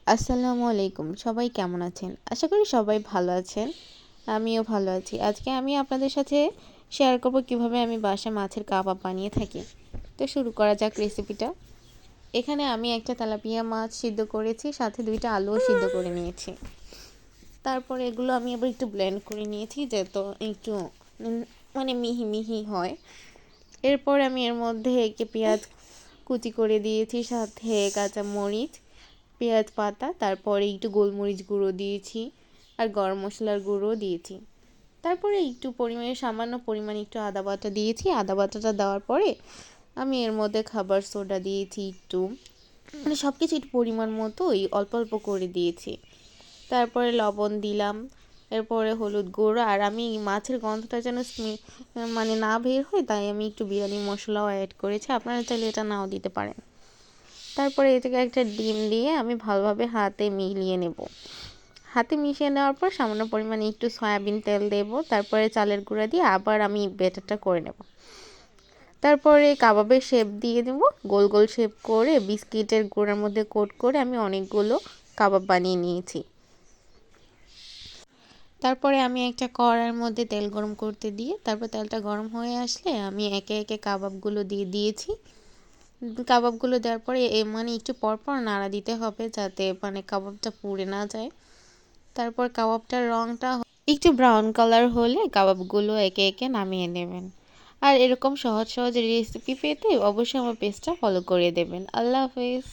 আসসালামু আলাইকুম। সবাই কেমন আছেন? আশা করি সবাই ভালো আছেন। আমিও ভালো আছি। আজকে আমি আপনাদের সাথে শেয়ার করব কিভাবে আমি বাসায় মাছের কাবাব বানিয়ে থাকি। তো শুরু করা যাক রেসিপিটা। এখানে আমি একটা তেলাপিয়া মাছ সিদ্ধ করেছি, সাথে ২টা আলুও সিদ্ধ করে নিয়েছি। তারপরে এগুলো আমি আবার একটু ব্লেন্ড করে নিয়েছি যাতে একটু মানে মিহি মিহি হয়। এরপর আমি এর মধ্যে একটি পেঁয়াজ কুচি করে দিয়েছি, সাথে কাঁচা মরিচ, পেঁয়াজ পাতা, তারপরে একটু গোলমরিচ গুঁড়ো দিয়েছি আর গরম মশলার গুঁড়ো দিয়েছি। তারপরে একটু সামান্য পরিমাণে একটু আদা বাটা দিয়েছি। আদা বাটাটা দেওয়ার পরে আমি এর মধ্যে খাবার সোডা দিয়েছি একটু, মানে সব কিছু একটু পরিমাণ মতোই অল্প অল্প করে দিয়েছি। তারপরে লবণ দিলাম, এরপরে হলুদ গুঁড়ো, আর আমি মাছের গন্ধটা যেন মানে না বের হয় তাই আমি একটু বিরিয়ানি মশলাও অ্যাড করেছি। আপনারা চাইলে এটা নাও দিতে পারেন। তারপরে এটাকে একটা ডিম দিয়ে আমি ভালোভাবে হাতে মিলিয়ে নেব। হাতে মিশিয়ে নেওয়ার পর সামান্য পরিমাণে একটু সয়াবিন তেল দেব। তারপরে চালের গুঁড়া দিয়ে আবার আমি ব্যাটারটা করে নেব। তারপরে কাবাবের শেপ দিয়ে দেব। গোল গোল শেপ করে বিস্কিটের গুঁড়ার মধ্যে কোট করে আমি অনেকগুলো কাবাব বানিয়ে নিয়েছি। তারপরে আমি একটা কড়াইয়ের মধ্যে তেল গরম করতে দিয়ে তারপর তেলটা গরম হয়ে আসলে আমি একে একে কাবাবগুলো দিয়ে দিয়েছি। কাবাবগুলো দেওয়ার পরে মানে একটু পরপর নাড়া দিতে হবে যাতে মানে কাবাবটা পুড়ে না যায়। তারপর কাবাবটার রঙটা একটু ব্রাউন কালার হলে কাবাবগুলো একে একে নামিয়ে নেবেন। আর এরকম সহজ সহজ রেসিপি পেতে অবশ্যই আমার পেজটা ফলো করে দেবেন। আল্লাহ হাফেজ।